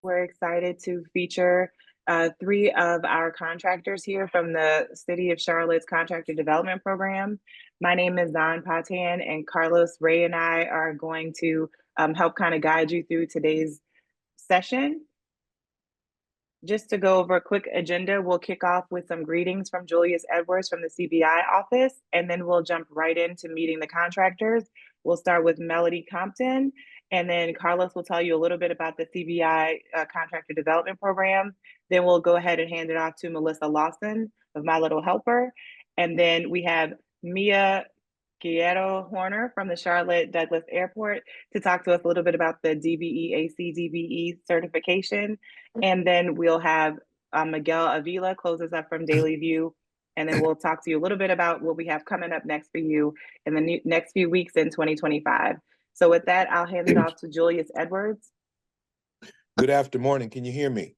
We're excited to feature three of our contractors here from the City of Charlotte's Contractor Development Program. My name is Zan Patan, and Carlos Ray and I are going to help kind of guide you through today's session. Just to go over a quick agenda, we'll kick off with some greetings from Julius Edwards from the CBI office, and then we'll jump right into meeting the contractors. We'll start with Melody Compton, and then Carlos will tell you a little bit about the CBI Contractor Development Program. Then we'll go ahead and hand it off to Melissa Lawson of My Little Helper. And then we have Mia Guerrero Horner from the Charlotte Douglas Airport to talk to us a little bit about the DBE AC DBE certification. And then we'll have Miguel Avila close us up from Daily View. And then we'll talk to you a little bit about what we have coming up next for you in the next few weeks in 2025. So with that, I'll hand it off to Julius Edwards. Good afternoon. Can you hear me?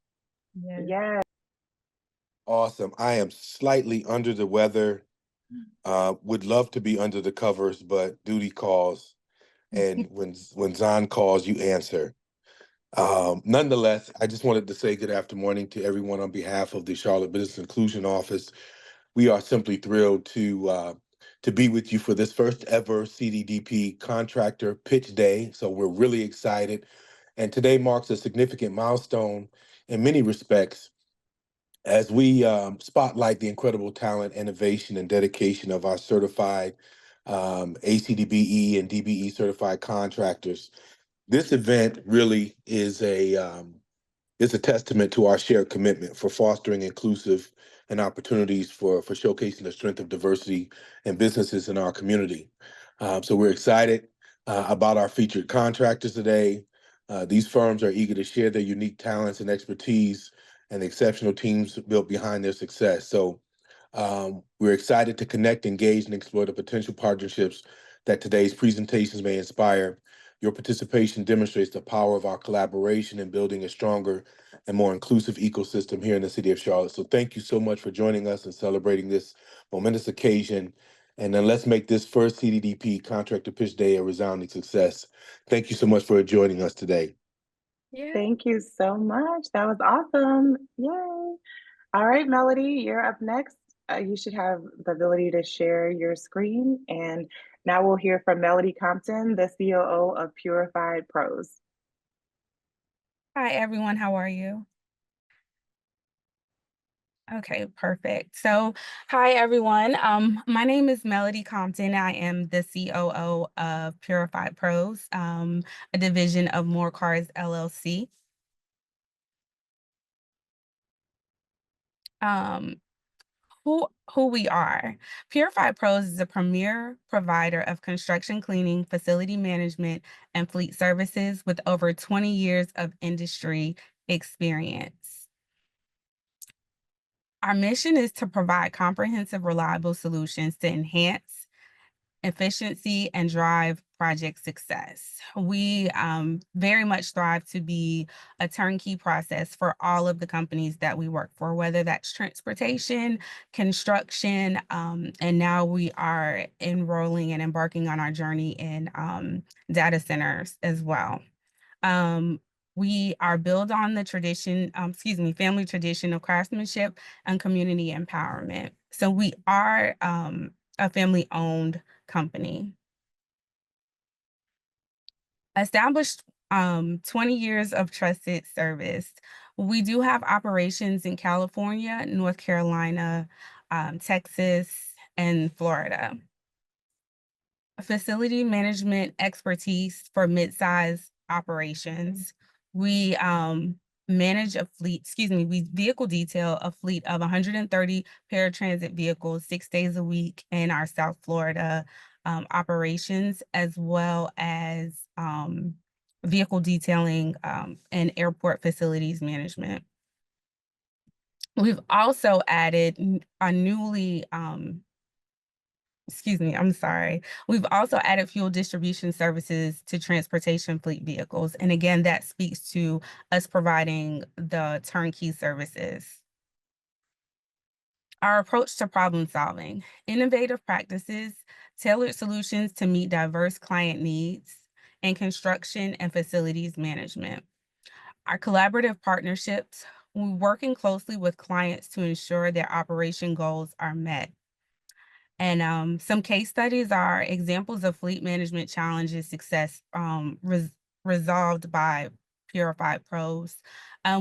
Yes. Awesome. I am slightly under the weather. Would love to be under the covers, but duty calls. And when Zan calls, you answer. Nonetheless, I just wanted to say good afternoon to everyone on behalf of the Charlotte Business Inclusion Office. We are simply thrilled to be with you for this first ever CDDP Contractor Pitch Day. So we're really excited. And today marks a significant milestone in many respects as we spotlight the incredible talent, innovation, and dedication of our certified ACDBE and DBE certified contractors. This event really is a testament to our shared commitment for fostering inclusive and opportunities for showcasing the strength of diversity and businesses in our community. So we're excited about our featured contractors today. These firms are eager to share their unique talents and expertise and the exceptional teams built behind their success. So we're excited to connect, engage, and explore the potential partnerships that today's presentations may inspire. Your participation demonstrates the power of our collaboration in building a stronger and more inclusive ecosystem here in the city of Charlotte. So thank you so much for joining us and celebrating this momentous occasion. And then let's make this first CDDP Contractor Pitch Day a resounding success. Thank you so much for joining us today. Yeah. Thank you so much. That was awesome. Yay. All right, Melody, you're up next. You should have the ability to share your screen. And now we'll hear from Melody Compton, the COO of Purified Pros. Hi, everyone. How are you? Okay, perfect. So, hi, everyone. My name is Melody Compton. I am the COO of Purified Pros, a division of More Cars LLC. Who we are. Purified Pros is a premier provider of construction cleaning, facility management, and fleet services with over 20 years of industry experience. Our mission is to provide comprehensive, reliable solutions to enhance efficiency and drive project success. We very much strive to be a turnkey process for all of the companies that we work for, whether that's transportation, construction, and now we are enrolling and embarking on our journey in data centers as well. We are built on the family tradition of craftsmanship and community empowerment. So we are a family-owned company. Established 20 years of trusted service. We do have operations in California, North Carolina, Texas, and Florida. Facility management expertise for mid-size operations. We manage a fleet, we vehicle detail a fleet of 130 paratransit vehicles 6 days a week in our South Florida operations, as well as vehicle detailing and airport facilities management. We've also added a newly We've also added fuel distribution services to transportation fleet vehicles. And again, that speaks to us providing the turnkey services. Our approach to problem solving, innovative practices, tailored solutions to meet diverse client needs, and construction and facilities management. Our collaborative partnerships, we're working closely with clients to ensure their operation goals are met. And some case studies are examples of fleet management challenges success resolved by Purified Pros.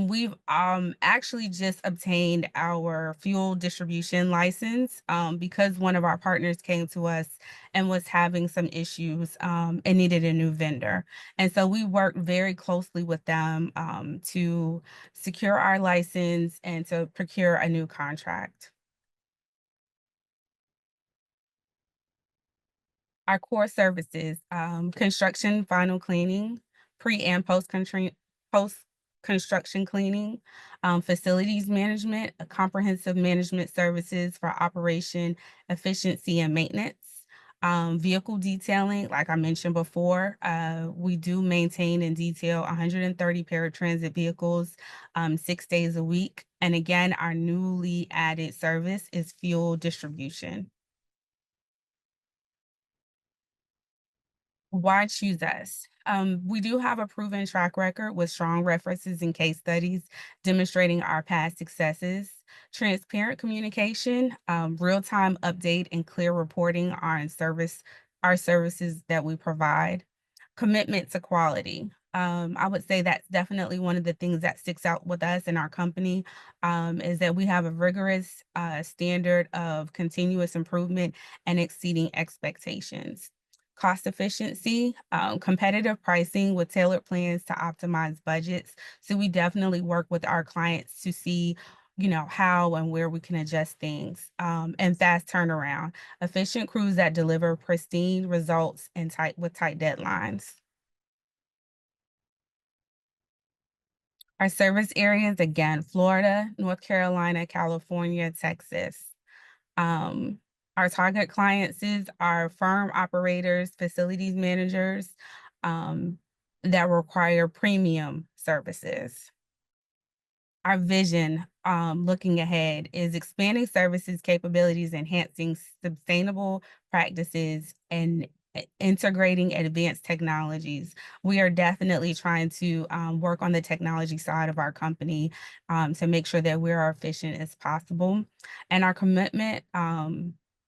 We've actually just obtained our fuel distribution license because one of our partners came to us and was having some issues and needed a new vendor. And so we worked very closely with them to secure our license and to procure a new contract. Our core services, construction, final cleaning, pre and post construction cleaning, facilities management, comprehensive management services for operation, efficiency, and maintenance. Vehicle detailing, like I mentioned before, we do maintain and detail 130 paratransit vehicles 6 days a week. And again, our newly added service is fuel distribution. Why choose us? We do have a proven track record with strong references and case studies demonstrating our past successes, transparent communication, real-time update and clear reporting on our services that we provide, commitment to quality. I would say that's definitely one of the things that sticks out with us in our company is that we have a rigorous standard of continuous improvement and exceeding expectations. Cost efficiency, competitive pricing with tailored plans to optimize budgets. So we definitely work with our clients to see, how and where we can adjust things. And fast turnaround, efficient crews that deliver pristine results and with tight deadlines. Our service areas, again, Florida, North Carolina, California, Texas. Um, our target clients are firm operators, facilities managers that require premium services. Our vision looking ahead is expanding services capabilities, enhancing sustainable practices, and integrating advanced technologies. We are definitely trying to work on the technology side of our company to make sure that we're as efficient as possible. And our commitment,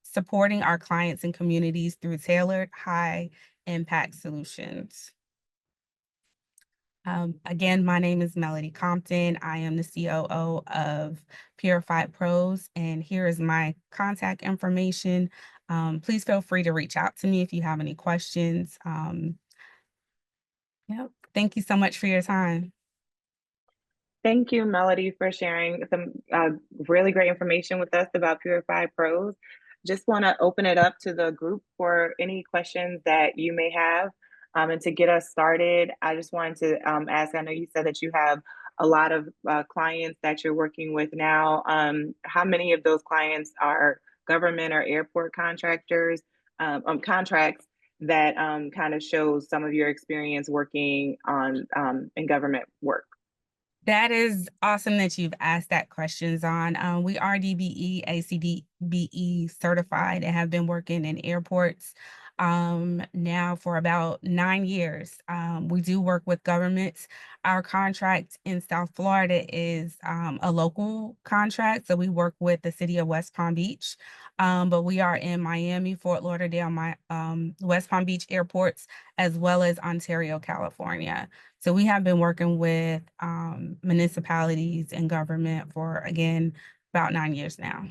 supporting our clients and communities through tailored high impact solutions. Again, my name is Melody Compton. I am the COO of Purified Pros, and here is my contact information. Please feel free to reach out to me if you have any questions. Yep. Thank you so much for your time. Thank you, Melody, for sharing some really great information with us about Purified Pros. Just want to open it up to the group for any questions that you may have. And to get us started, I just wanted to ask, I know you said that you have a lot of clients that you're working with now. How many of those clients are government or airport contractors, contracts that kind of shows some of your experience working on in government work? That is awesome that you've asked that question, Zon. We are DBE, ACDBE certified and have been working in airports now for about 9 years. We do work with governments. Our contract in South Florida is a local contract, so we work with the city of West Palm Beach. But we are in Miami, Fort Lauderdale, West Palm Beach airports, as well as Ontario, California. So we have been working with municipalities and government for, again, about 9 years now.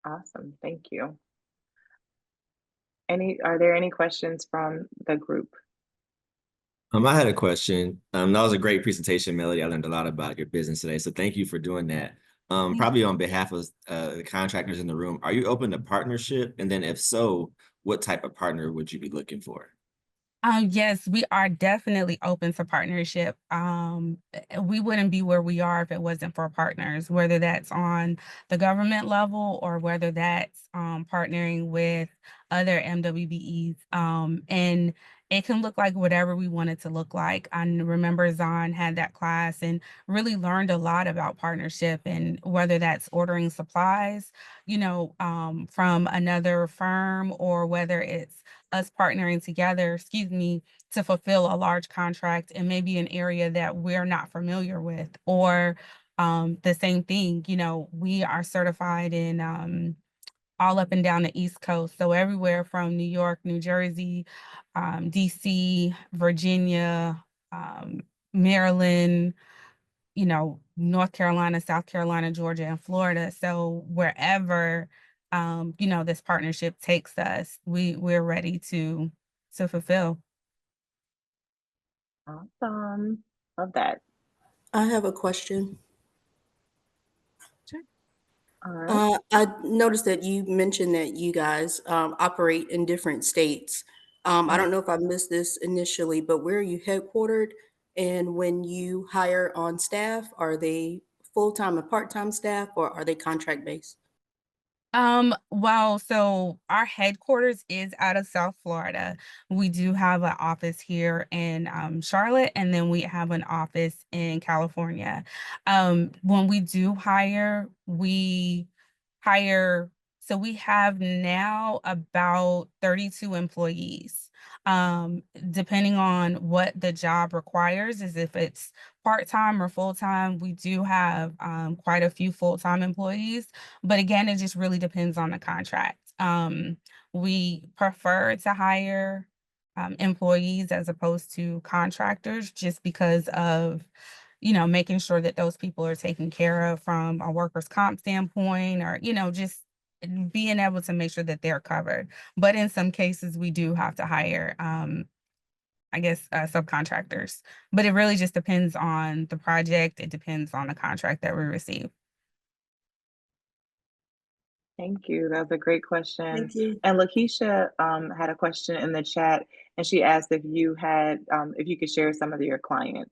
Awesome, thank you. Are there any questions from the group? I had a question. That was a great presentation, Melody. I learned a lot about your business today, so thank you for doing that. Probably on behalf of the contractors in the room, are you open to partnership? And then if so, what type of partner would you be looking for? Yes, we are definitely open to partnership. We wouldn't be where we are if it wasn't for partners, whether that's on the government level or whether that's partnering with other MWBEs. And it can look like whatever we want it to look like. I remember Zahn had that class and really learned a lot about partnership, and whether that's ordering supplies, from another firm, or whether it's us partnering together, to fulfill a large contract in maybe an area that we're not familiar with. Or the same thing, we are certified in all up and down the East Coast. So everywhere from New York, New Jersey, DC, Virginia, Maryland, North Carolina, South Carolina, Georgia, and Florida. So wherever, this partnership takes us, we're ready to fulfill. Awesome. Love that. I have a question. Sure. All right. I noticed that you mentioned that you guys operate in different states. I don't know if I missed this initially, but where are you headquartered? And when you hire on staff, are they full-time and part-time staff, or are they contract-based? Well, so our headquarters is out of South Florida. We do have an office here in Charlotte, and then we have an office in California. When we do hire, so we have now about 32 employees. Depending on what the job requires, is if it's part-time or full-time, we do have quite a few full-time employees. But again, it just really depends on the contract. We prefer to hire employees as opposed to contractors, just because of, making sure that those people are taken care of from a workers' comp standpoint, or, just being able to make sure that they're covered. But in some cases, we do have to hire, subcontractors. But it really just depends on the project. It depends on the contract that we receive. Thank you. That was a great question. Thank you. And Lakeisha had a question in the chat, and she asked if you could share some of your clients.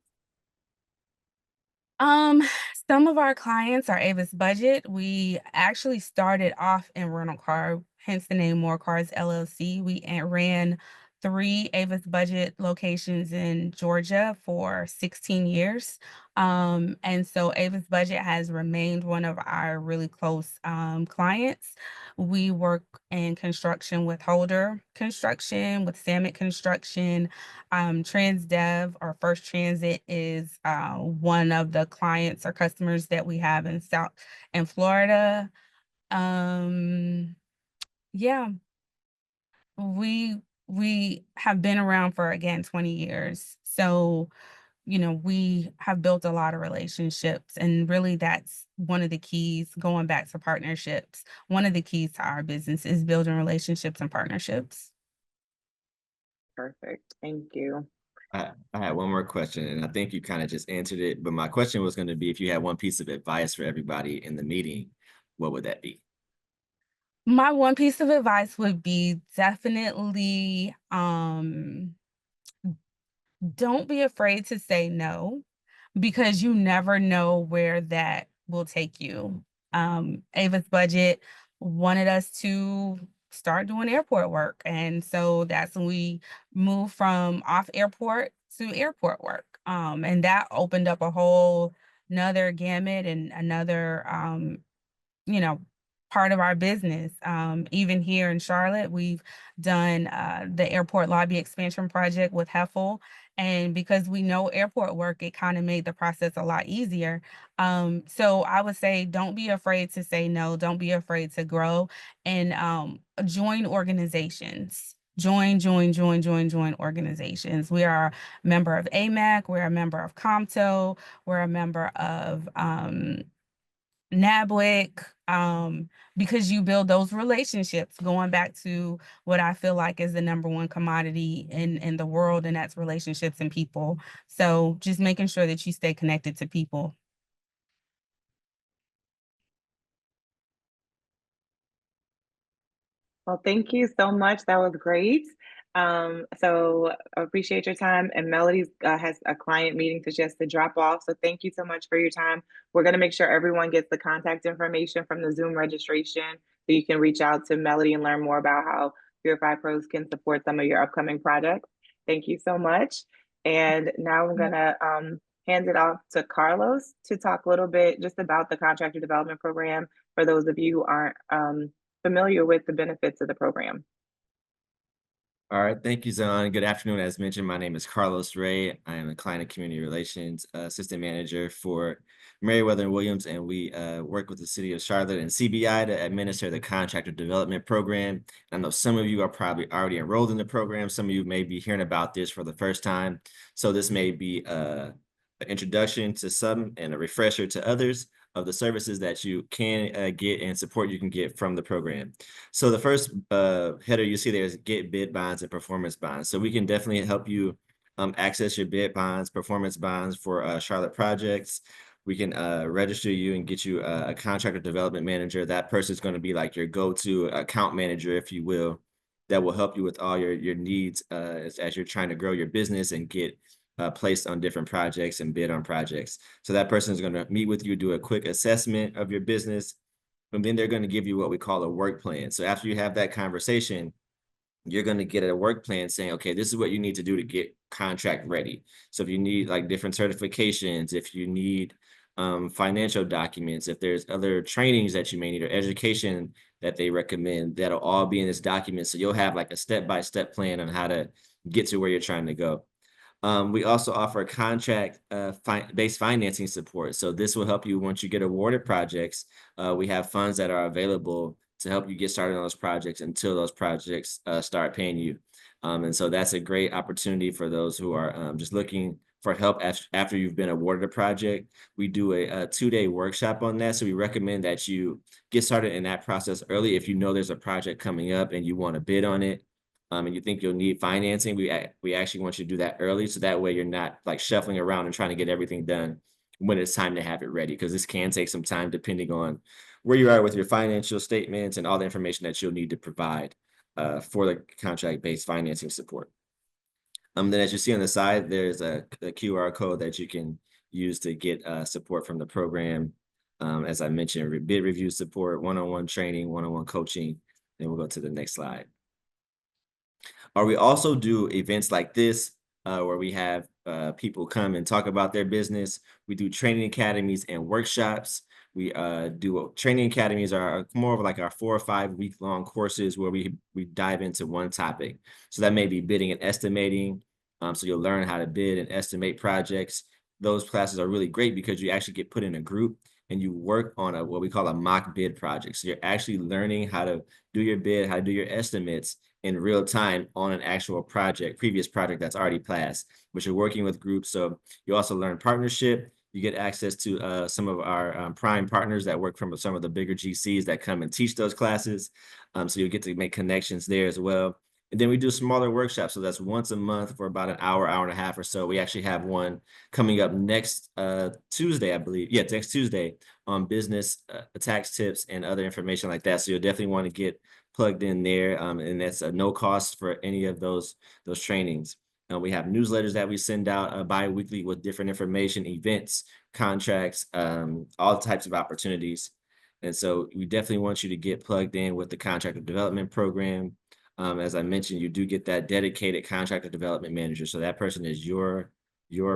Um, some of our clients are Avis Budget. We actually started off in rental car, hence the name More Cars LLC. We ran 3 Avis Budget locations in Georgia for 16 years. And so Avis Budget has remained one of our really close clients. We work in construction with Holder Construction, with Samet Construction. Transdev or First Transit is one of the clients or customers that we have in Florida. Yeah, we have been around for, again, 20 years. So, we have built a lot of relationships, and really that's one of the keys, going back to partnerships. One of the keys to our business is building relationships and partnerships. Perfect. Thank you. I had one more question, and I think you kind of just answered it, but my question was going to be, if you had one piece of advice for everybody in the meeting, what would that be? My one piece of advice would be definitely don't be afraid to say no, because you never know where that will take you. Avis Budget wanted us to start doing airport work, and so that's when we moved from off airport to airport work. And that opened up a whole another gamut and another you know, part of our business. Even here in Charlotte, we've done the airport lobby expansion project with Heffel. And because we know airport work, it kind of made the process a lot easier. So I would say, don't be afraid to say no. Don't be afraid to grow, and join organizations. Join organizations. We are a member of AMAC. We're a member of COMTO. We're a member of NABWIC, because you build those relationships, going back to what I feel like is the number one commodity in the world, and that's relationships and people. So just making sure that you stay connected to people. Well, thank you so much. That was great. So I appreciate your time. And Melody has a client meeting that she has to drop off. So thank you so much for your time. We're going to make sure everyone gets the contact information from the Zoom registration, so you can reach out to Melody and learn more about how Purify Pros can support some of your upcoming projects. Thank you so much. And now I'm going to hand it off to Carlos to talk a little bit just about the Contractor Development Program, for those of you who aren't familiar with the benefits of the program. All right, thank you, Zon. Good afternoon. As mentioned, my name is Carlos Ray. I am a Client and Community Relations Assistant Manager for Meriwether and Williams, and we work with the City of Charlotte and CBI to administer the Contractor Development Program. I know some of you are probably already enrolled in the program. Some of you may be hearing about this for the first time. So this may be an introduction to some and a refresher to others of the services that you can get and support you can get from the program. So the first header you see there is get bid bonds and performance bonds. So we can definitely help you access your bid bonds, performance bonds for Charlotte projects. We can register you and get you a contractor development manager. That person is going to be like your go-to account manager, if you will, that will help you with all your needs as you're trying to grow your business and get placed on different projects and bid on projects. So that person is going to meet with you, do a quick assessment of your business, and then they're going to give you what we call a work plan. So after you have that conversation, you're going to get a work plan saying, okay, this is what you need to do to get contract ready. So if you need like different certifications, if you need financial documents, if there's other trainings that you may need or education that they recommend, that'll all be in this document. So you'll have like a step-by-step plan on how to get to where you're trying to go. We also offer contract based financing support. So this will help you once you get awarded projects. We have funds that are available to help you get started on those projects until those projects start paying you. And so that's a great opportunity for those who are just looking for help after you've been awarded a project. We do a 2-day workshop on that. So we recommend that you get started in that process early. If you know there's a project coming up and you want to bid on it, and you think you'll need financing, we actually want you to do that early. So that way you're not like shuffling around and trying to get everything done when it's time to have it ready, because this can take some time depending on where you are with your financial statements and all the information that you'll need to provide for the contract-based financing support. Then as you see on the side, there's a QR code that you can use to get support from the program. As I mentioned, bid review support, one-on-one training, one-on-one coaching. Then we'll go to the next slide. Or we also do events like this where we have people come and talk about their business. We do training academies and workshops. We do training academies are more of like our 4 or 5 week long courses where we dive into one topic. So that may be bidding and estimating. So you'll learn how to bid and estimate projects. Those classes are really great because you actually get put in a group and you work on what we call a mock bid project. So you're actually learning how to do your bid, how to do your estimates in real time on an actual project, previous project that's already passed, but you're working with groups. So you also learn partnership. You get access to some of our prime partners that work from some of the bigger GCs that come and teach those classes. So you'll get to make connections there as well. And then we do smaller workshops. So that's once a month for about an hour, hour and a half or so. We actually have one coming up next Tuesday, I believe. Yeah, next Tuesday on business tax tips and other information like that. So you'll definitely want to get plugged in there. And that's no cost for any of those trainings. We have newsletters that we send out bi-weekly with different information, events, contracts, all types of opportunities. And so we definitely want you to get plugged in with the contractor development program. As I mentioned, you do get that dedicated contractor development manager. So that person is your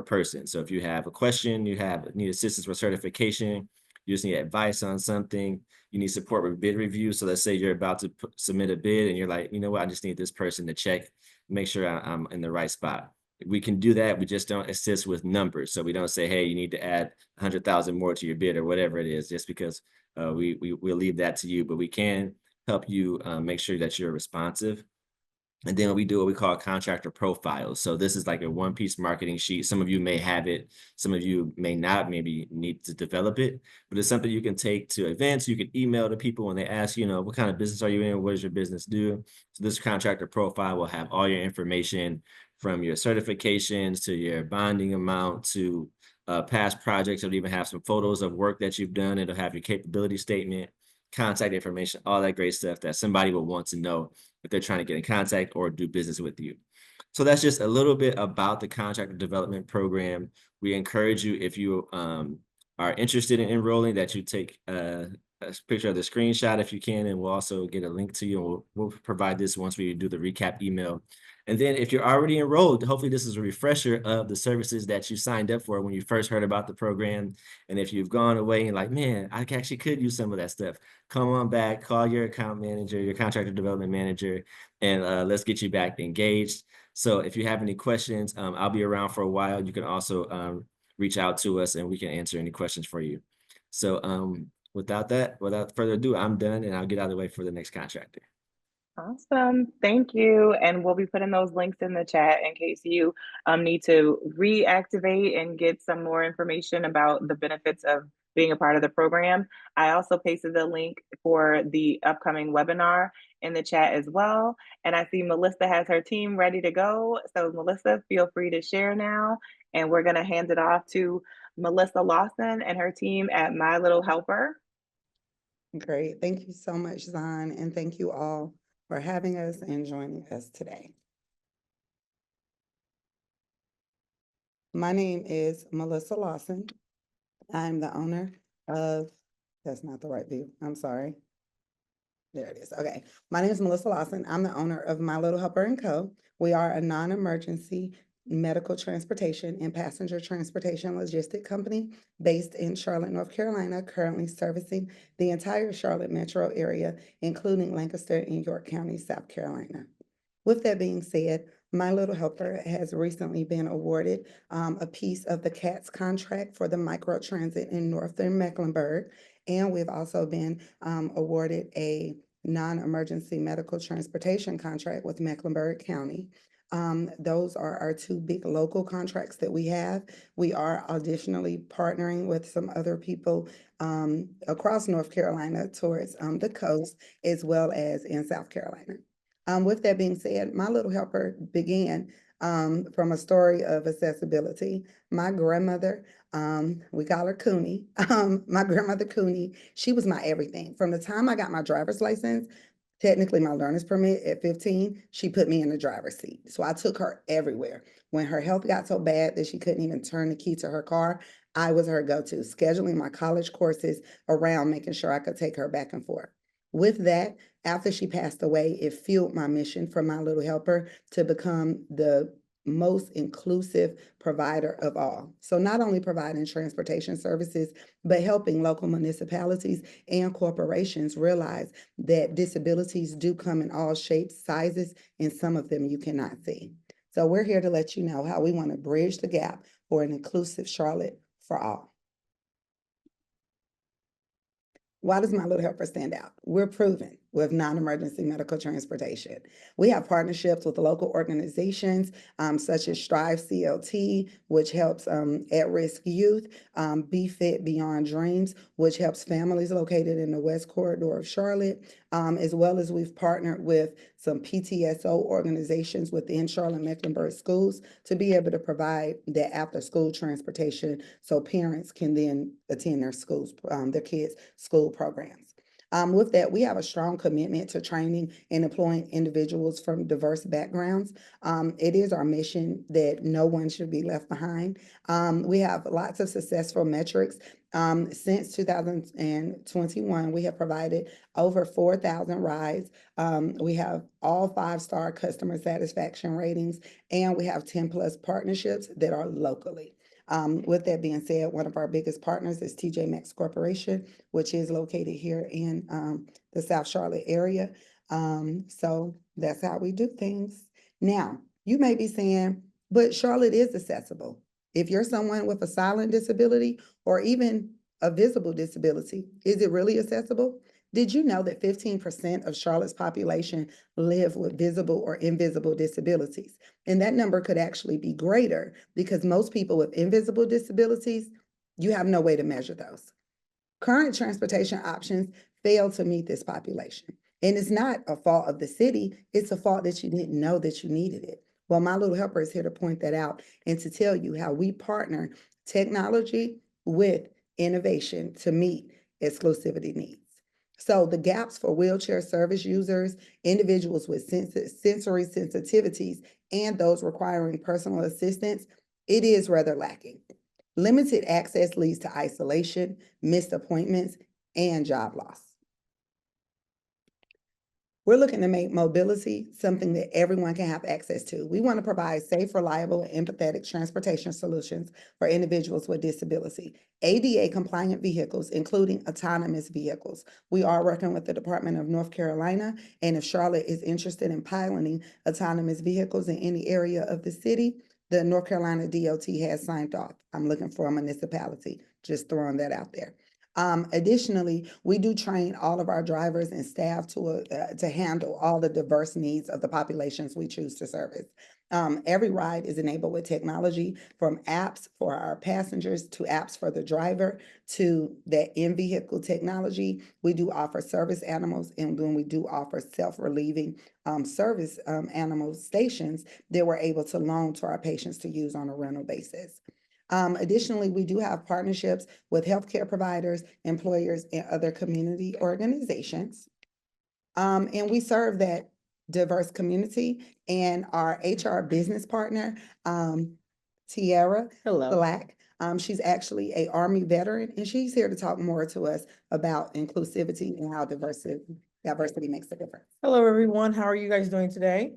person. So if you have a question, need assistance with certification, you just need advice on something, you need support with bid review. So let's say you're about to submit a bid and you're like, you know what, I just need this person to check, make sure I'm in the right spot. We can do that. We just don't assist with numbers. So we don't say, hey, you need to add 100,000 more to your bid or whatever it is, just because we'll leave that to you. But we can help you make sure that you're responsive. And then we do what we call contractor profiles. So this is like a one-piece marketing sheet. Some of you may have it, some of you may not, maybe need to develop it, but it's something you can take to events. You can email to people when they ask, you know, what kind of business are you in? What does your business do? So this contractor profile will have all your information from your certifications to your bonding amount to past projects. It'll even have some photos of work that you've done. It'll have your capability statement, contact information, all that great stuff that somebody will want to know if they're trying to get in contact or do business with you. So that's just a little bit about the contractor development program. We encourage you, if you are interested in enrolling, that you take a picture of the screenshot if you can, and we'll also get a link to you. And we'll provide this once we do the recap email And then if you're already enrolled, hopefully this is a refresher of the services that you signed up for when you first heard about the program. And if you've gone away and like, man, I actually could use some of that stuff, come on back, call your account manager, your contractor development manager, and let's get you back engaged. So if you have any questions, I'll be around for a while. You can also reach out to us and we can answer any questions for you. So without further ado, I'm done and I'll get out of the way for the next contractor. Awesome. Thank you. And we'll be putting those links in the chat in case you need to reactivate and get some more information about the benefits of being a part of the program. I also pasted the link for the upcoming webinar in the chat as well. And I see Melissa has her team ready to go. So Melissa, feel free to share now. And we're going to hand it off to Melissa Lawson and her team at My Little Helper. Great. Thank you so much, Zahn, and thank you all for having us and joining us today. My name is Melissa Lawson. I'm the owner of, that's not the right view, I'm sorry. There it is. Okay. My name is Melissa Lawson. I'm the owner of My Little Helper & Co. We are a non-emergency medical transportation and passenger transportation logistic company based in Charlotte, North Carolina, currently servicing the entire Charlotte metro area, including Lancaster and York County, South Carolina. With that being said, My Little Helper has recently been awarded a piece of the CATS contract for the microtransit in Northern Mecklenburg. And we've also been awarded a non-emergency medical transportation contract with Mecklenburg County. Those are our two big local contracts that we have. We are additionally partnering with some other people across North Carolina towards the coast, as well as in South Carolina. With that being said, My Little Helper began from a story of accessibility. My grandmother, we call her Cooney, my grandmother Cooney, she was my everything. From the time I got my driver's license, technically my learner's permit at 15, she put me in the driver's seat. So I took her everywhere. When her health got so bad that she couldn't even turn the key to her car, I was her go-to, scheduling my college courses around making sure I could take her back and forth. With that, after she passed away, it fueled my mission for My Little Helper to become the most inclusive provider of all. So not only providing transportation services, but helping local municipalities and corporations realize that disabilities do come in all shapes, sizes, and some of them you cannot see. So we're here to let you know how we want to bridge the gap for an inclusive Charlotte for all. Why does My Little Helper stand out? We're proven with non-emergency medical transportation. We have partnerships with local organizations such as Strive CLT, which helps at-risk youth, Be Fit Beyond Dreams, which helps families located in the West Corridor of Charlotte, as well as we've partnered with some PTSO organizations within Charlotte Mecklenburg schools to be able to provide that after-school transportation so parents can then attend their schools, their kids' school programs. With that, we have a strong commitment to training and employing individuals from diverse backgrounds. It is our mission that no one should be left behind. We have lots of successful metrics. Since 2021, we have provided over 4,000 rides. We have all 5-star customer satisfaction ratings, and we have 10+ partnerships that are locally. With that being said, one of our biggest partners is TJ Maxx Corporation, which is located here in the South Charlotte area. So that's how we do things. Now, you may be saying, but Charlotte is accessible. If you're someone with a silent disability or even a visible disability, is it really accessible? Did you know that 15% of Charlotte's population live with visible or invisible disabilities? And that number could actually be greater because most people with invisible disabilities, you have no way to measure those. Current transportation options fail to meet this population. And it's not a fault of the city, it's a fault that you didn't know that you needed it. Well, My Little Helper is here to point that out and to tell you how we partner technology with innovation to meet exclusivity needs. So the gaps for wheelchair service users, individuals with sensory sensitivities, and those requiring personal assistance, it is rather lacking. Limited access leads to isolation, missed appointments, and job loss. We're looking to make mobility something that everyone can have access to. We want to provide safe, reliable, and empathetic transportation solutions for individuals with disability. ADA compliant vehicles, including autonomous vehicles. We are working with the Department of North Carolina, and if Charlotte is interested in piloting autonomous vehicles in any area of the city, the North Carolina DOT has signed off. I'm looking for a municipality, just throwing that out there. Additionally, we do train all of our drivers and staff to handle all the diverse needs of the populations we choose to service. Every ride is enabled with technology, from apps for our passengers to apps for the driver to that in-vehicle technology. We do offer service animals, and then we do offer self-relieving service animal stations that we're able to loan to our patients to use on a rental basis. Additionally, we do have partnerships with healthcare providers, employers, and other community organizations. And we serve that diverse community, and our HR business partner, Tiara Black. She's actually an Army veteran, and she's here to talk more to us about inclusivity and how diversity makes a difference. Hello, everyone. How are you guys doing today?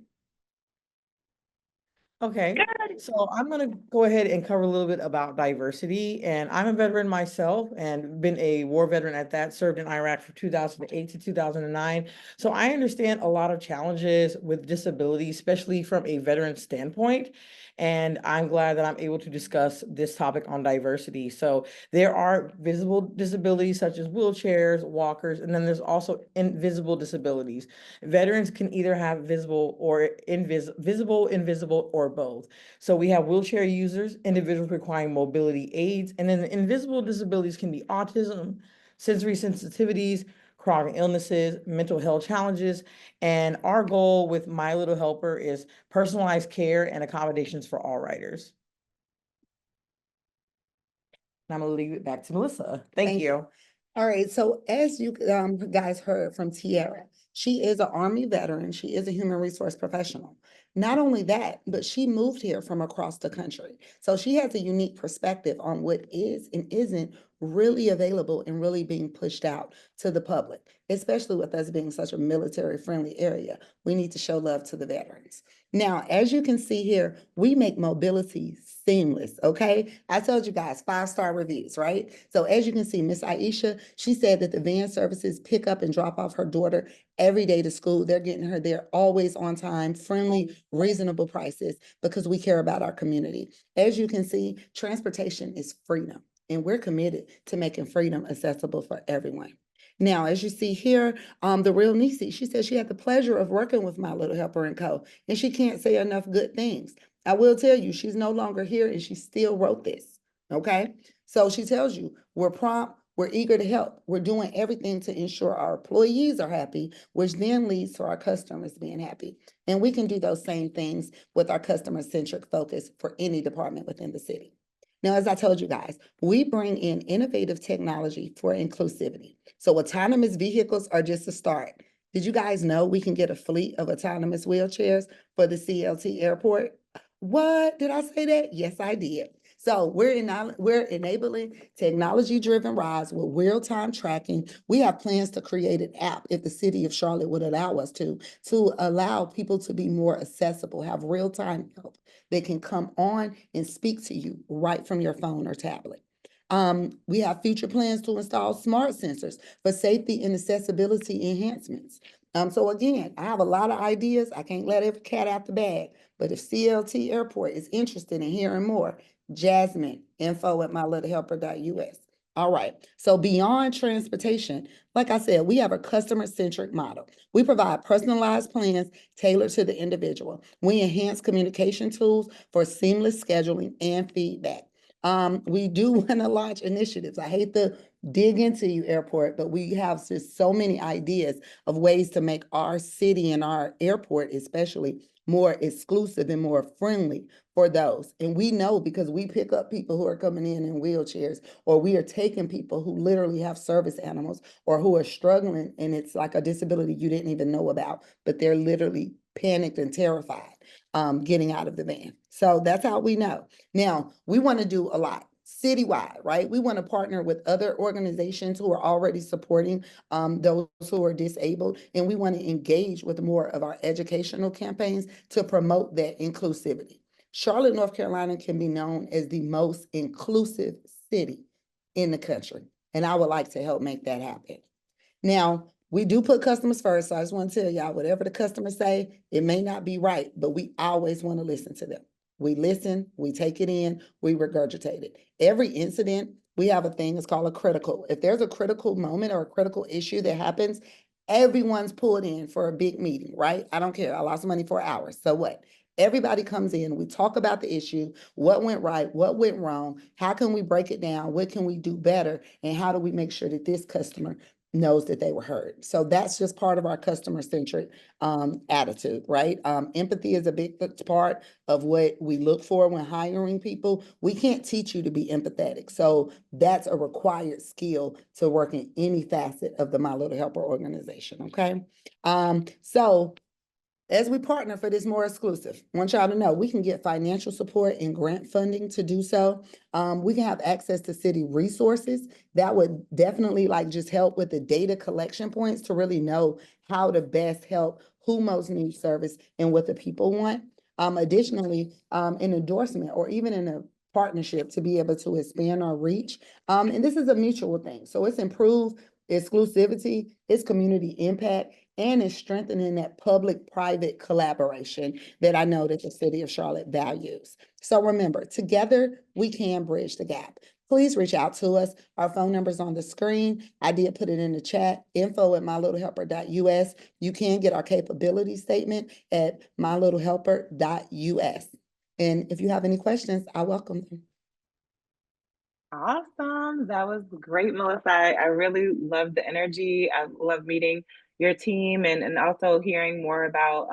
Okay, so I'm going to go ahead and cover a little bit about diversity. And I'm a veteran myself and been a war veteran at that, served in Iraq from 2008 to 2009. So I understand a lot of challenges with disability, especially from a veteran standpoint. And I'm glad that I'm able to discuss this topic on diversity. So there are visible disabilities such as wheelchairs, walkers, and then there's also invisible disabilities. Veterans can either have visible or invisible, or both. So we have wheelchair users, individuals requiring mobility aids, and then the invisible disabilities can be autism, sensory sensitivities, chronic illnesses, mental health challenges. And our goal with My Little Helper is personalized care and accommodations for all riders. And I'm gonna leave it back to Melissa. Thank you. All right, so as you guys heard from Tiara, she is an Army veteran. She is a human resource professional. Not only that, but she moved here from across the country. So she has a unique perspective on what is and isn't really available and really being pushed out to the public, especially with us being such a military-friendly area. We need to show love to the veterans. Now, as you can see here, we make mobility seamless, okay? I told you guys 5-star reviews, right? So as you can see, Miss Aisha, she said that the van services pick up and drop off her daughter every day to school. They're getting her there always on time, friendly, reasonable prices, because we care about our community. As you can see, transportation is freedom, and we're committed to making freedom accessible for everyone. Now, as you see here, the real Nisi, she said she had the pleasure of working with My Little Helper & Co., and she can't say enough good things. I will tell you, she's no longer here, and she still wrote this, okay? So she tells you, we're prompt, we're eager to help. We're doing everything to ensure our employees are happy, which then leads to our customers being happy. And we can do those same things with our customer-centric focus for any department within the city. Now, as I told you guys, we bring in innovative technology for inclusivity. So autonomous vehicles are just a start. Did you guys know we can get a fleet of autonomous wheelchairs for the CLT airport? What? Did I say that? Yes, I did. So we're enabling technology-driven rides with real-time tracking. We have plans to create an app, if the city of Charlotte would allow us to allow people to be more accessible, have real-time help. They can come on and speak to you right from your phone or tablet. We have future plans to install smart sensors for safety and accessibility enhancements. So again, I have a lot of ideas. I can't let every cat out the bag, but if CLT Airport is interested in hearing more, Jasmine, info@mylittlehelper.us. All right, so beyond transportation, like I said, we have a customer-centric model. We provide personalized plans tailored to the individual. We enhance communication tools for seamless scheduling and feedback. We do want to launch initiatives. I hate to dig into you, airport, but we have just so many ideas of ways to make our city and our airport especially more exclusive and more friendly for those. And we know, because we pick up people who are coming in wheelchairs, or we are taking people who literally have service animals or who are struggling, and it's like a disability you didn't even know about, but they're literally panicked and terrified getting out of the van. So that's how we know. Now, we want to do a lot. citywide, right? We want to partner with other organizations who are already supporting those who are disabled, and we want to engage with more of our educational campaigns to promote that inclusivity. Charlotte, North Carolina can be known as the most inclusive city in the country, and I would like to help make that happen. Now, we do put customers first, so I just want to tell y'all, whatever the customers say, it may not be right, but we always want to listen to them. We listen, we take it in, we regurgitate it. Every incident, we have a thing that's called a critical. If there's a critical moment or a critical issue that happens, everyone's pulled in for a big meeting, right? I don't care. I lost money for hours. So what? Everybody comes in, we talk about the issue, what went right, what went wrong, how can we break it down, what can we do better, and how do we make sure that this customer knows that they were heard. So that's just part of our customer-centric attitude, right? Empathy is a big part of what we look for when hiring people. We can't teach you to be empathetic. So that's a required skill to work in any facet of the My Little Helper organization, okay? So as we partner for this more exclusive, I want y'all to know we can get financial support and grant funding to do so. We can have access to city resources that would definitely just help with the data collection points to really know how to best help who most needs service and what the people want. Additionally, an endorsement or even in a partnership to be able to expand our reach. And this is a mutual thing. So it's improved exclusivity, it's community impact, and it's strengthening that public-private collaboration that I know that the city of Charlotte values. So remember, together we can bridge the gap. Please reach out to us. Our phone number's on the screen. I did put it in the chat, info@mylittlehelper.us. You can get our capability statement at mylittlehelper.us. And if you have any questions, I welcome them. Awesome. That was great, Melissa. I really love the energy. I love meeting your team and also hearing more about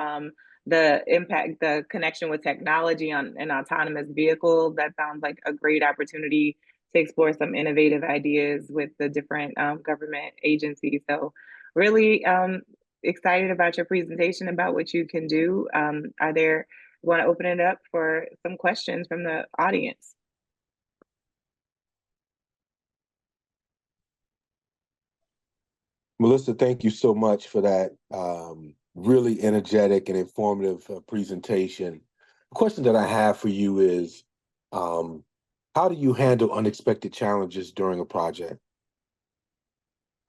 the impact, the connection with technology on an autonomous vehicle. That sounds like a great opportunity to explore some innovative ideas with the different government agencies. So really excited about your presentation about what you can do. Want to open it up for some questions from the audience? Melissa, thank you so much for that really energetic and informative presentation. The question that I have for you is, how do you handle unexpected challenges during a project?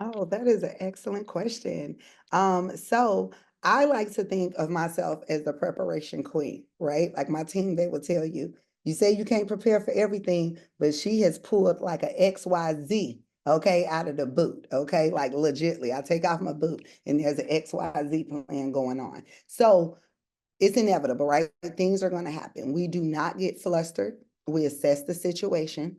Oh, that is an excellent question. So I like to think of myself as the preparation queen, right? Like my team, they will tell you, you say you can't prepare for everything, but she has pulled like a XYZ, okay, out of the boot, okay? Like legitly, I take off my boot and there's an XYZ plan going on. So it's inevitable, right? Things are going to happen. We do not get flustered. We assess the situation.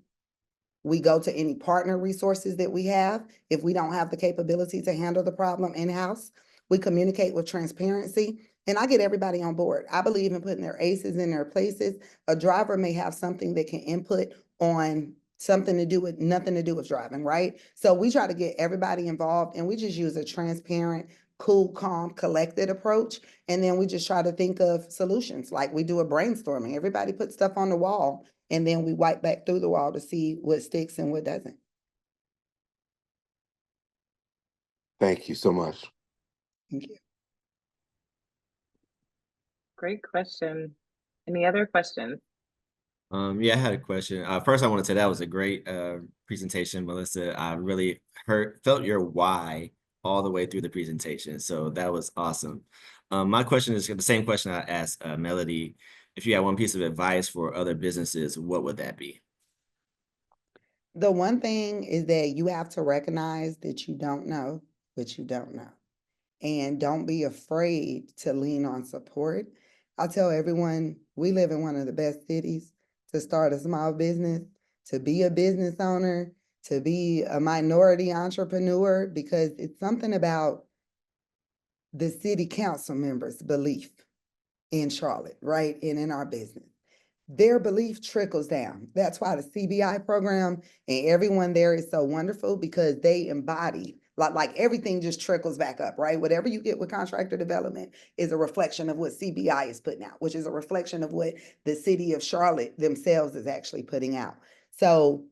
We go to any partner resources that we have. If we don't have the capability to handle the problem in-house, we communicate with transparency, and I get everybody on board. I believe in putting their aces in their places. A driver may have something that can input on something to do with nothing to do with driving, right? So we try to get everybody involved, and we just use a transparent, cool, calm, collected approach. And then we just try to think of solutions. Like we do a brainstorming. Everybody puts stuff on the wall, and then we wipe back through the wall to see what sticks and what doesn't. Thank you so much. Thank you. Great question. Any other questions? Yeah, I had a question. First, I want to say that was a great presentation, Melissa. I really felt your why all the way through the presentation. So that was awesome. My question is the same question I asked Melody. If you had one piece of advice for other businesses, what would that be? The one thing is that you have to recognize that you don't know what you don't know. And don't be afraid to lean on support. I tell everyone, we live in one of the best cities to start a small business, to be a business owner, to be a minority entrepreneur, because it's something about the city council members' belief in Charlotte, right? And in our business. Their belief trickles down. That's why the CBI program and everyone there is so wonderful, because they embody, like everything just trickles back up, right? Whatever you get with contractor development is a reflection of what CBI is putting out, which is a reflection of what the city of Charlotte themselves is actually putting out. So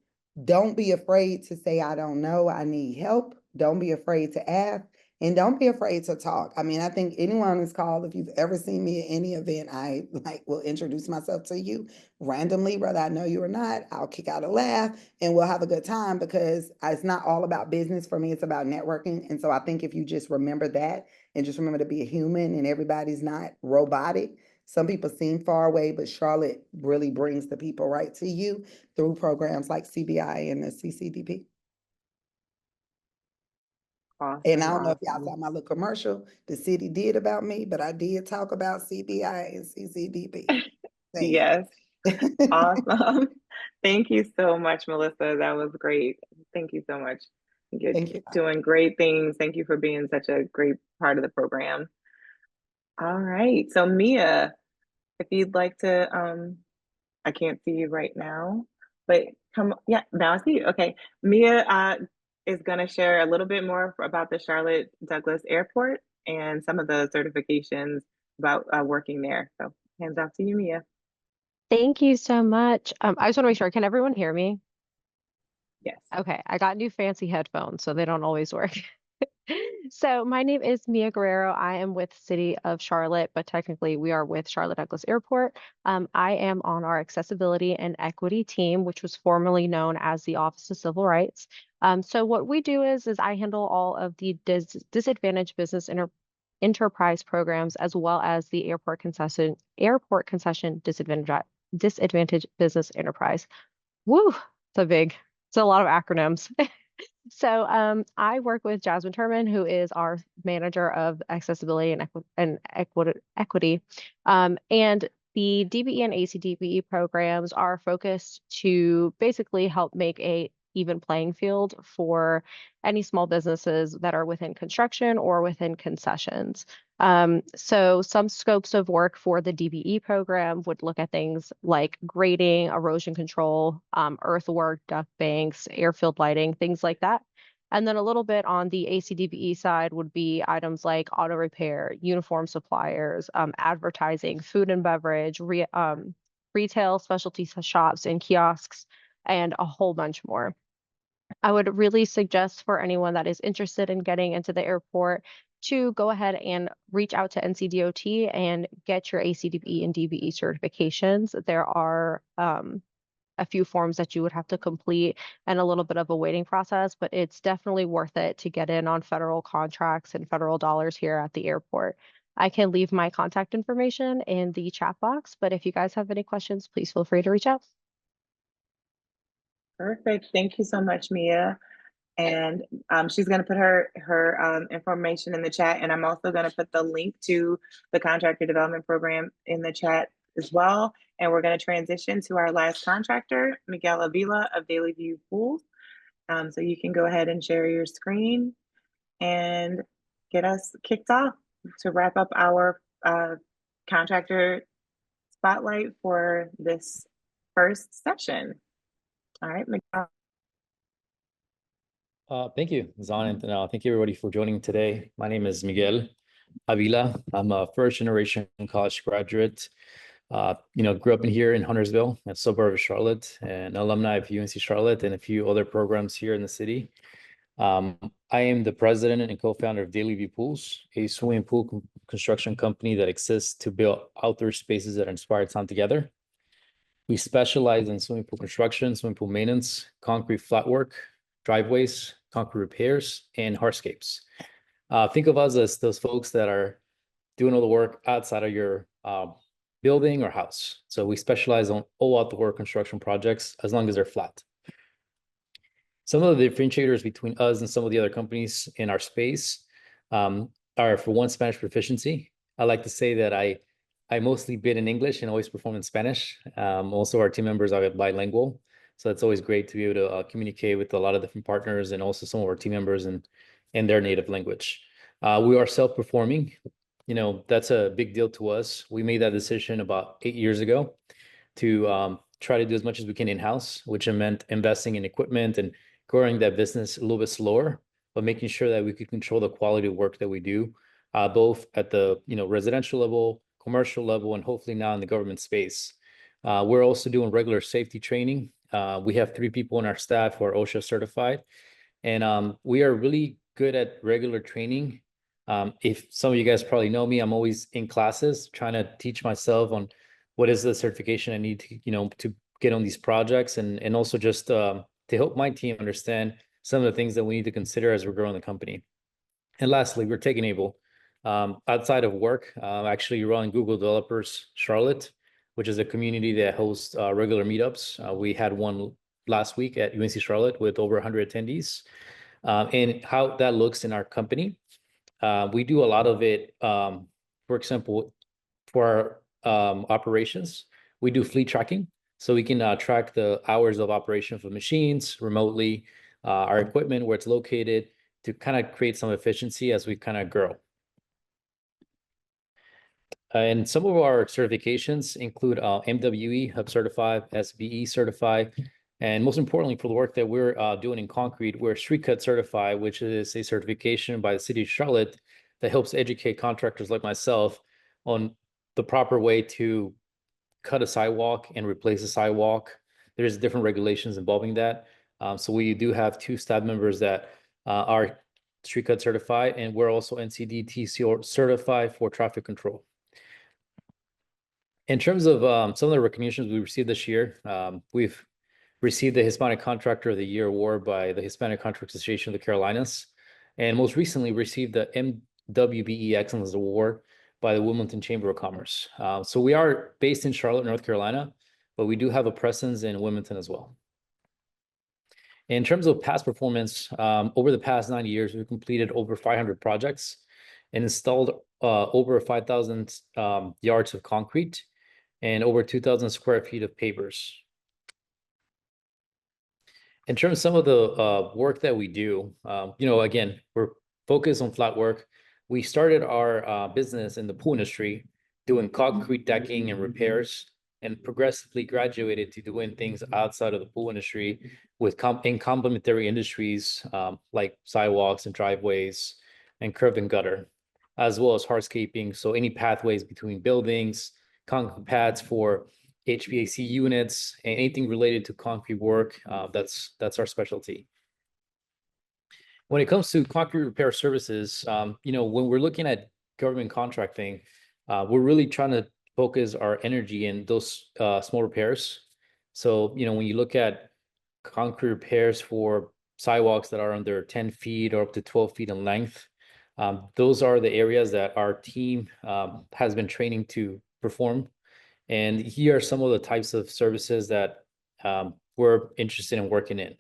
don't be afraid to say, I don't know, I need help. Don't be afraid to ask. And don't be afraid to talk. I mean, I think anyone on this call, if you've ever seen me at any event, I will introduce myself to you randomly, whether I know you or not. I'll kick out a laugh and we'll have a good time, because it's not all about business for me. It's about networking. And so I think if you just remember that and just remember to be a human, and everybody's not robotic. Some people seem far away, but Charlotte really brings the people right to you through programs like CBI and the CCDP. Awesome, And I don't know if y'all awesome. saw my little commercial the city did about me, but I did talk about CBI and CCDP. Yes, awesome. Thank you so much, Melissa. That was great. Thank you so much. You're Thank you. doing great things. Thank you for being such a great part of the program. All right. So Mia, if you'd like to, I can't see you right now, but come, yeah, now I see you. Okay. Mia is going to share a little bit more about the Charlotte Douglas Airport and some of the certifications about working there. So hands off to you, Mia. Thank you so much. I just want to make sure, can everyone hear me? Yes. Okay, I got new fancy headphones, so they don't always work. So my name is Mia Guerrero. I am with City of Charlotte, but technically we are with Charlotte Douglas Airport. I am on our accessibility and equity team, which was formerly known as the Office of Civil Rights. So what we do is I handle all of the disadvantaged business enterprise programs, as well as the airport concession disadvantaged business enterprise. Woo, it's a lot of acronyms. So I work with Jasmine Turman, who is our manager of accessibility and equity. And the DBE and ACDPE programs are focused to basically help make a even playing field for any small businesses that are within construction or within concessions. So some scopes of work for the DBE program would look at things like grading, erosion control, earthwork, duct banks, airfield lighting, things like that. And then a little bit on the ACDBE side would be items like auto repair, uniform suppliers, advertising, food and beverage, retail, specialty shops and kiosks, and a whole bunch more. I would really suggest for anyone that is interested in getting into the airport to go ahead and reach out to NCDOT and get your ACDBE and DBE certifications. There are a few forms that you would have to complete and a little bit of a waiting process, but it's definitely worth it to get in on federal contracts and federal dollars here at the airport. I can leave my contact information in the chat box, but if you guys have any questions, please feel free to reach out. Perfect. Thank you so much, Mia. And she's going to put her information in the chat. And I'm also going to put the link to the contractor development program in the chat as well. And we're going to transition to our last contractor, Miguel Avila of Daily View Pools. So you can go ahead and share your screen and get us kicked off to wrap up our contractor spotlight for this first session. All right, Miguel. Thank you, Zan, and thank you everybody for joining today. My name is Miguel Avila. I'm a first-generation college graduate. Grew up here in Huntersville, a suburb of Charlotte, and alumni of UNC Charlotte and a few other programs here in the city. I am the president and co-founder of Daily View Pools, a swimming pool construction company that exists to build outdoor spaces that inspire time together. We specialize in swimming pool construction, swimming pool maintenance, concrete flat work, driveways, concrete repairs, and hardscapes. Think of us as those folks that are doing all the work outside of your building or house. So we specialize on all outdoor construction projects as long as they're flat. Some of the differentiators between us and some of the other companies in our space are, for one, Spanish proficiency. I like to say that I mostly bid in English and always perform in Spanish. Also, our team members are bilingual. So it's always great to be able to communicate with a lot of different partners and also some of our team members in their native language. We are self-performing. That's a big deal to us. We made that decision about 8 years ago to try to do as much as we can in-house, which meant investing in equipment and growing that business a little bit slower, but making sure that we could control the quality of work that we do, both at the residential level, commercial level, and hopefully now in the government space. We're also doing regular safety training We have 3 people on our staff who are OSHA certified, and we are really good at regular training. If some of you guys probably know me, I'm always in classes trying to teach myself on what is the certification I need to, to get on these projects, and also just to help my team understand some of the things that we need to consider as we're growing the company. And lastly, we're tech enabled. Outside of work, actually run Google Developers Charlotte, which is a community that hosts regular meetups. We had one last week at UNC Charlotte with over 100 attendees. And how that looks in our company, we do a lot of it, for example, for our operations, we do fleet tracking. So we can track the hours of operation for machines remotely, our equipment, where it's located, to kind of create some efficiency as we kind of grow. And some of our certifications include MWE, Hub Certified, SBE Certified, and most importantly, for the work that we're doing in concrete, we're Street Cut Certified, which is a certification by the city of Charlotte that helps educate contractors like myself on the proper way to cut a sidewalk and replace a sidewalk. There's different regulations involving that. So we do have 2 staff members that are Street Cut certified, and we're also NCDT certified for traffic control. In terms of some of the recognitions we received this year, we've received the Hispanic Contractor of the Year award by the Hispanic Contractor Association of the Carolinas, and most recently received the MWBE Excellence Award by the Wilmington Chamber of Commerce. So we are based in Charlotte, North Carolina, but we do have a presence in Wilmington as well. In terms of past performance, over the past 9 years, we've completed over 500 projects and installed over 5,000 yards of concrete and over 2,000 square feet of pavers. In terms of some of the work that we do, again, we're focused on flat work. We started our business in the pool industry doing concrete decking and repairs, and progressively graduated to doing things outside of the pool industry in complementary industries like sidewalks and driveways and curb and gutter, as well as hardscaping. So any pathways between buildings, concrete pads for HVAC units, and anything related to concrete work, that's our specialty. When it comes to concrete repair services, when we're looking at government contracting, we're really trying to focus our energy in those small repairs. So, when you look at concrete repairs for sidewalks that are under 10 feet or up to 12 feet in length, those are the areas that our team has been training to perform. And here are some of the types of services that we're interested in working in.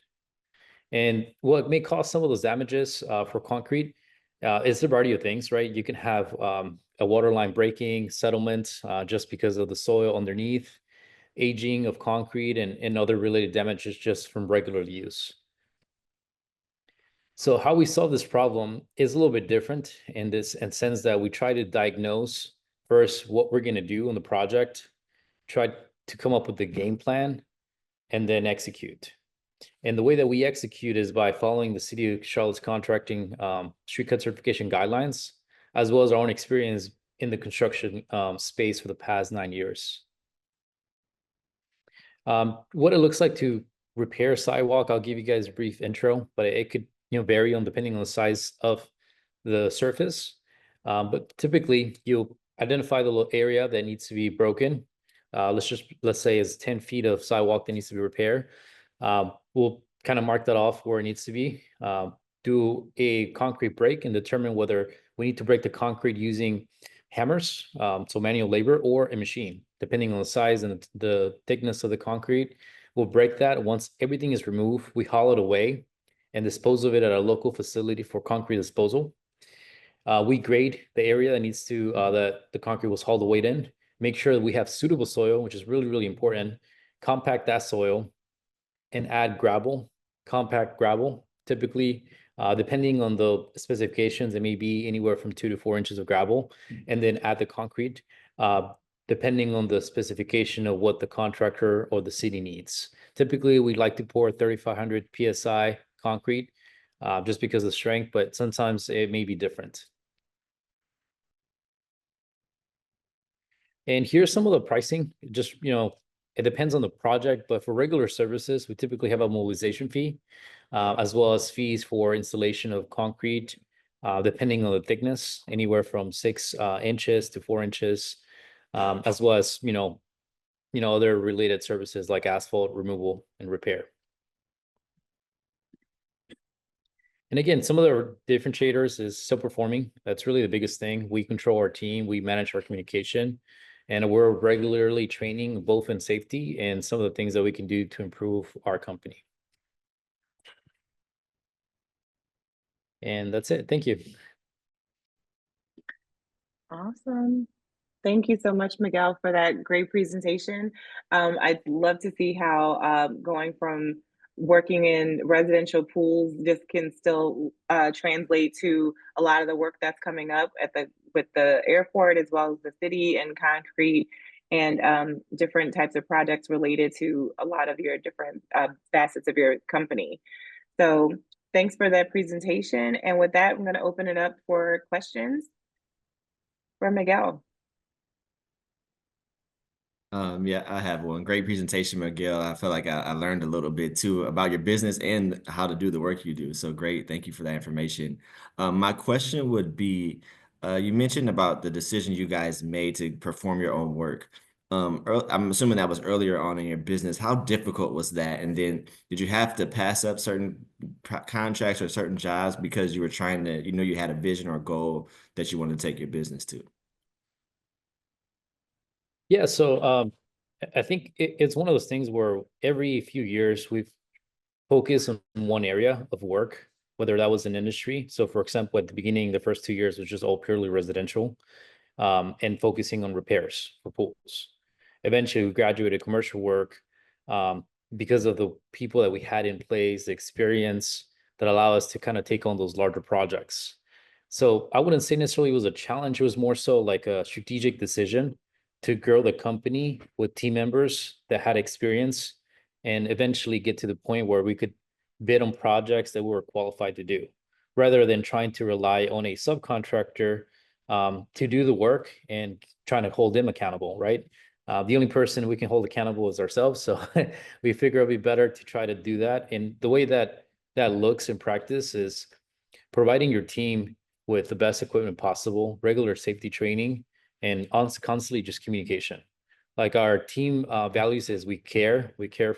And what may cause some of those damages for concrete is a variety of things, right? You can have a water line breaking, settlement just because of the soil underneath, aging of concrete, and other related damages just from regular use. So how we solve this problem is a little bit different in this sense that we try to diagnose first what we're going to do on the project, try to come up with the game plan, and then execute. And the way that we execute is by following the City of Charlotte's contracting street cut certification guidelines, as well as our own experience in the construction space for the past 9 years. What it looks like to repair a sidewalk, I'll give you guys a brief intro, but it could vary depending on the size of the surface. But typically, you'll identify the little area that needs to be broken. Let's say it's 10 feet of sidewalk that needs to be repaired. We'll kind of mark that off where it needs to be, do a concrete break and determine whether we need to break the concrete using hammers, so manual labor, or a machine, depending on the size and the thickness of the concrete. We'll break that. Once everything is removed, we haul it away and dispose of it at a local facility for concrete disposal. We grade the area that needs to, that the concrete was hauled away in, make sure that we have suitable soil, which is really, really important, compact that soil, and add gravel, compact gravel. Typically, depending on the specifications, it may be anywhere from 2 to 4 inches of gravel, and then add the concrete, depending on the specification of what the contractor or the city needs. Typically, we'd like to pour 3,500 PSI concrete, just because of the strength, but sometimes it may be different. And here's some of the pricing, just, It depends on the project, but for regular services, we typically have a mobilization fee, as well as fees for installation of concrete, depending on the thickness, anywhere from 6 inches to 4 inches, as well as, other related services like asphalt removal and repair. And again, some of the differentiators is self-performing. That's really the biggest thing. We control our team, we manage our communication, and we're regularly training both in safety and some of the things that we can do to improve our company. And that's it. Thank you. Awesome. Thank you so much, Miguel, for that great presentation. I'd love to see how going from working in residential pools just can still translate to a lot of the work that's coming up with the airport, as well as the city and concrete, and different types of projects related to a lot of your different facets of your company. So thanks for that presentation. And with that, I'm going to open it up for questions for Miguel. Yeah, I have one. Great presentation, Miguel. I feel like I learned a little bit too about your business and how to do the work you do. So great. Thank you for that information. My question would be, you mentioned about the decision you guys made to perform your own work. I'm assuming that was earlier on in your business. How difficult was that? And then did you have to pass up certain contracts or certain jobs because you were trying to, you had a vision or goal that you wanted to take your business to? Yeah, so I think it's one of those things where every few years we've focused on one area of work, whether that was an industry. So for example, at the beginning, the first 2 years was just all purely residential, and focusing on repairs for pools. Eventually, we graduated commercial work because of the people that we had in place, the experience that allow us to kind of take on those larger projects. So I wouldn't say necessarily it was a challenge. It was more so like a strategic decision to grow the company with team members that had experience and eventually get to the point where we could bid on projects that we were qualified to do, rather than trying to rely on a subcontractor to do the work and trying to hold them accountable, right? The only person we can hold accountable is ourselves. So we figure it'd be better to try to do that. And the way that looks in practice is providing your team with the best equipment possible, regular safety training, and constantly just communication. Like our team values is we care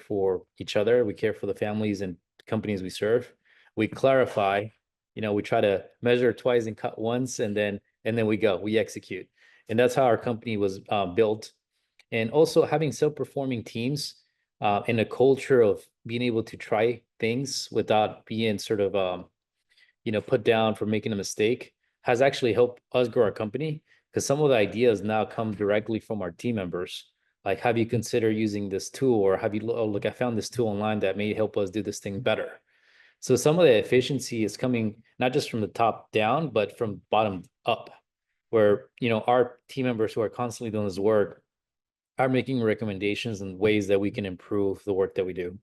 for each other, we care for the families and companies we serve. We clarify, we try to measure twice and cut once, and then we execute. And that's how our company was built. And also having self-performing teams and a culture of being able to try things without being sort of put down for making a mistake has actually helped us grow our company, because some of the ideas now come directly from our team members. Like, have you considered using this tool? Or have you, oh, look, I found this tool online that may help us do this thing better. So some of the efficiency is coming not just from the top down, but from bottom up, where, our team members who are constantly doing this work are making recommendations and ways that we can improve the work that we do.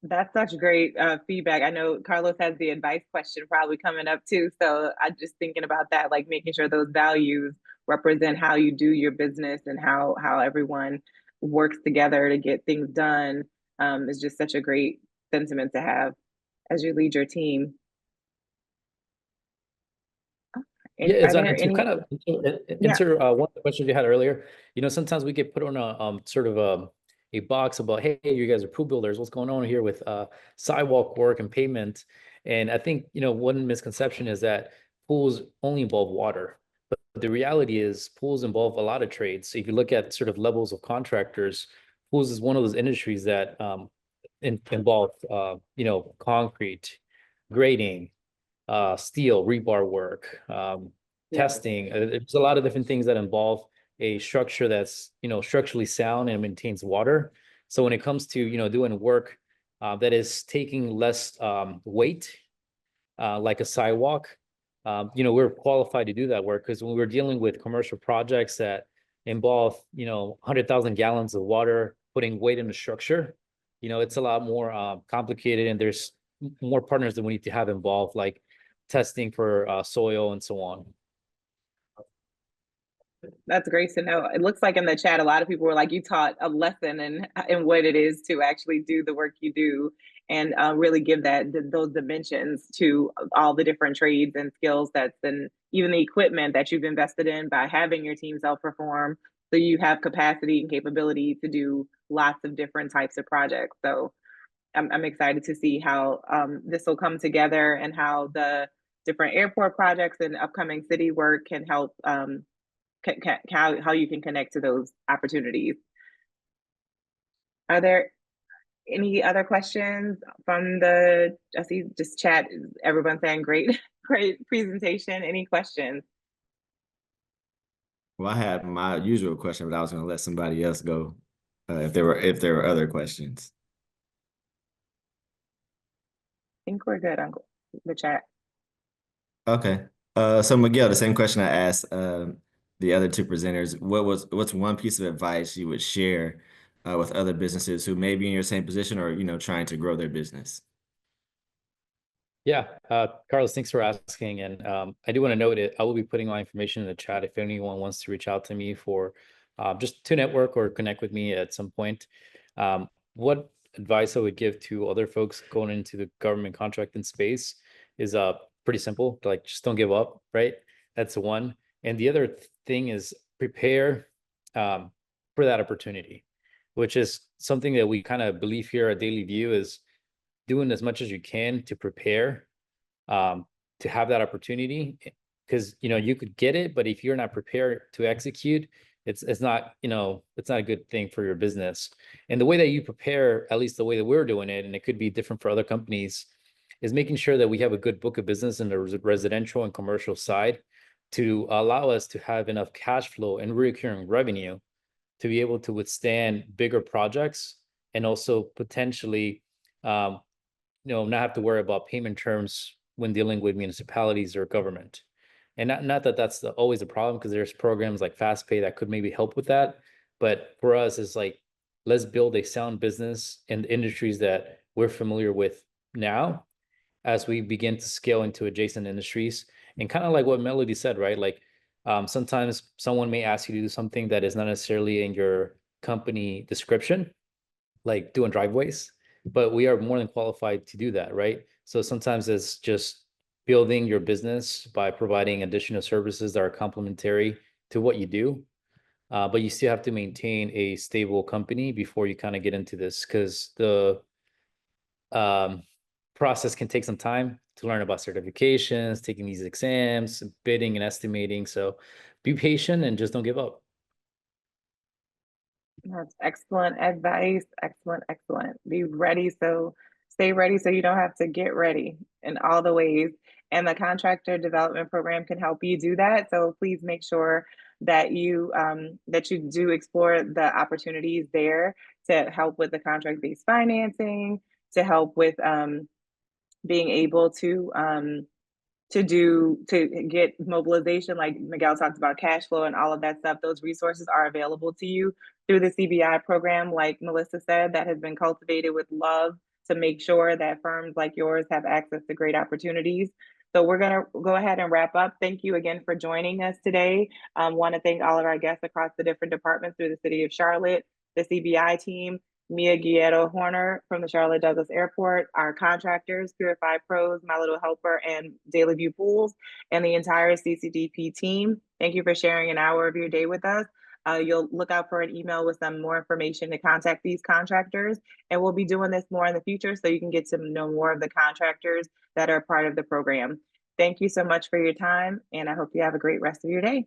That's such great feedback. I know Carlos has the advice question probably coming up too. So I'm just thinking about that, like making sure those values represent how you do your business and how everyone works together to get things done, is just such a great sentiment to have as you lead your team. Yeah, Are there to any? kind of answer one of the questions you had earlier, sometimes we get put on a sort of a box about, hey, you guys are pool builders, what's going on here with sidewalk work and pavement? And I think, one misconception is that pools only involve water, but the reality is pools involve a lot of trades. So if you look at sort of levels of contractors, pools is one of those industries that involve concrete, grading, steel, rebar work, testing. There's a lot of different things that involve a structure that's, structurally sound and maintains water. So when it comes to, doing work that is taking less weight, like a sidewalk, we're qualified to do that work, because when we're dealing with commercial projects that involve, 100,000 gallons of water, putting weight in the structure, it's a lot more complicated, and there's more partners that we need to have involved, like testing for soil and so on. That's great to know. It looks like in the chat, a lot of people were like, you taught a lesson in what it is to actually do the work you do and really give those dimensions to all the different trades and skills and even the equipment that you've invested in by having your team self-perform. So you have capacity and capability to do lots of different types of projects. So I'm excited to see how this will come together and how the different airport projects and upcoming city work can help how you can connect to those opportunities. Are there any other questions from I see just chat, everyone saying great, great presentation. Any questions? Well, I had my usual question, but I was going to let somebody else go if there were other questions. I think we're good on the chat. Okay. So Miguel, the same question I asked the other two presenters. What's one piece of advice you would share with other businesses who may be in your same position or trying to grow their business? Yeah, Carlos, thanks for asking. And I do want to note it. I will be putting my information in the chat if anyone wants to reach out to me for just to network or connect with me at some point. What advice I would give to other folks going into the government contracting space is pretty simple. Like, just don't give up, right? That's the one. And the other thing is prepare for that opportunity, which is something that we kind of believe here at Daily View is doing as much as you can to prepare to have that opportunity, because you could get it, but if you're not prepared to execute, it's not it's not a good thing for your business. And the way that you prepare, at least the way that we're doing it, and it could be different for other companies, is making sure that we have a good book of business in the residential and commercial side to allow us to have enough cash flow and recurring revenue to be able to withstand bigger projects and also potentially not have to worry about payment terms when dealing with municipalities or government. And not that that's always a problem, because there's programs like FastPay that could maybe help with that. But for us, it's like, let's build a sound business in the industries that we're familiar with now as we begin to scale into adjacent industries. And kind of like what Melody said, right? Like sometimes someone may ask you to do something that is not necessarily in your company description, like doing driveways, but we are more than qualified to do that, right? So sometimes it's just building your business by providing additional services that are complementary to what you do. But you still have to maintain a stable company before you kind of get into this, because the process can take some time to learn about certifications, taking these exams, bidding and estimating. So be patient and just don't give up. That's excellent advice. Excellent, excellent. Be ready. So stay ready so you don't have to get ready in all the ways. And the contractor development program can help you do that. So please make sure that you do explore the opportunities there to help with the contract-based financing, to help with being able to get mobilization, like Miguel talked about, cash flow and all of that stuff. Those resources are available to you through the CBI program, like Melissa said, that has been cultivated with love to make sure that firms like yours have access to great opportunities. So we're going to go ahead and wrap up. Thank you again for joining us today. Want to thank all of our guests across the different departments through the City of Charlotte, the CBI team, Mia Guerrero Horner from the Charlotte Douglas Airport, our contractors, Purified Pros, My Little Helper, and Daily View Pools, and the entire CCDP team. Thank you for sharing an hour of your day with us. You'll look out for an email with some more information to contact these contractors, and we'll be doing this more in the future so you can get to know more of the contractors that are part of the program. Thank you so much for your time, and I hope you have a great rest of your day.